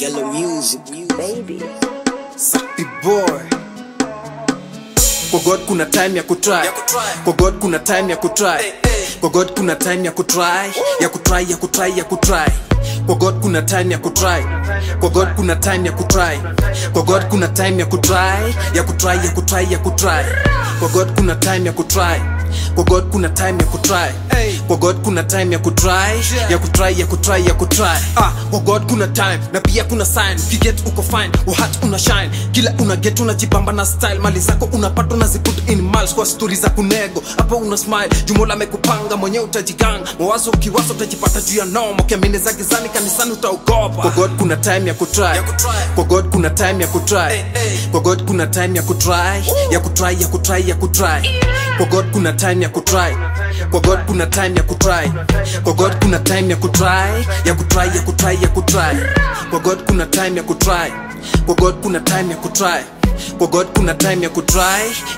Yellow music, baby. Sappy boy. Kwa God kuna time ya kutry. Kwa God kuna time ya kutry. Kwa God kuna time ya kutry. Ya kutry. Kwa God kuna time ya kutry. Kwa God kuna time ya kutry. Kwa God kuna time ya kutry. Ya kutry. Kwa God kuna time ya kutry. Kwa God kuna time ya kutry. Kwa God kuna time ya kutry. Ya kutry. Kwa God kuna time na pia kuna sign. Ukiget uko fine, uhat una shine. Kila una get unajibamba na style. Mali zako unapata unaziput in miles. Kwa story za kunego hapo una smile. Jumola amekupanga mwenyewe utajiganga. Mawazo ukiwaso utajipata juu ya norm. Ukiamini za gizani kanisani utaogopa. Kwa God kuna time ya kutry. Kwa God kuna time ya kutry. Kwa God kuna time ya kutry. Ya kutry. Kwa God kuna time ya kutry. Kwa God kuna time ya kutry. Kwa God kuna time ya kutry. Ya kutry. Kwa God kuna time ya kutry. Kwa God kuna time ya kutry. Kwa God kuna time ya kutry.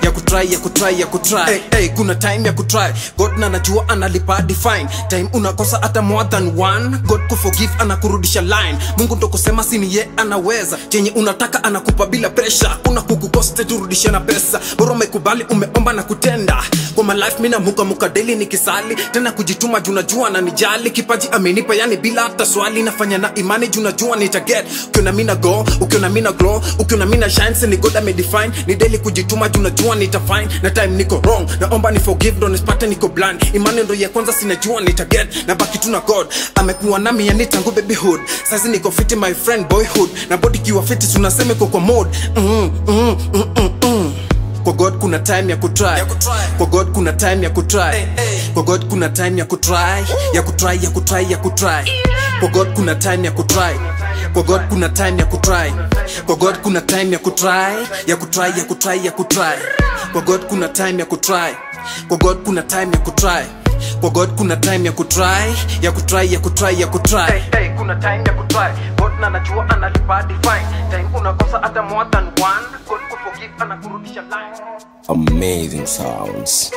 Ya kutry. Kuna time ya kutry. God na najua analipa define. Time unakosa hata more than one. God kuforgive anakurudisha line. Mungu ndo kusema sini ye anaweza. Chenye unataka anakupa bila pressure. Kuna kukukoste turudisha na pesa. Bora umekubali umeomba na kutenda. Kwa my life mina muka daily nikisali. Tena kujituma junajua na nijali. Kipaji amenipa yani bila hata swali. Nafanya na imani junajua nitaget. Ukiona mina go, ukiona mina glow, ukiona mina shine, sini God amedefine. Ni daily kujituma junajua nitafine. Na time niko wrong, naomba ni forgive, don't nipate niko blind. Imani ndo ya kwanza sinajua nitaget. Na baki tu na God, amekuwa nami yani tangu babyhood. Sasa niko fiti my friend boyhood. Na body kiwa fiti tunaseme kwa mode. Kwa God kuna time ya kutry. Kwa God kuna time ya kutry. Kwa God kuna time ya kutry. Ya kutry. Kwa God kuna time ya kutry. Kwa God kuna time ya kutry. Kwa God kuna time ya kutry. Ya kutry. Kwa God kuna time ya kutry. Kwa God kuna time ya kutry. Kwa God kuna time ya kutry. Ya kutry. Kuna time ya kutry. God na najua analipa define. Time unakosa hata more than one. God kuforgive anakurudisha line. Amazing sounds.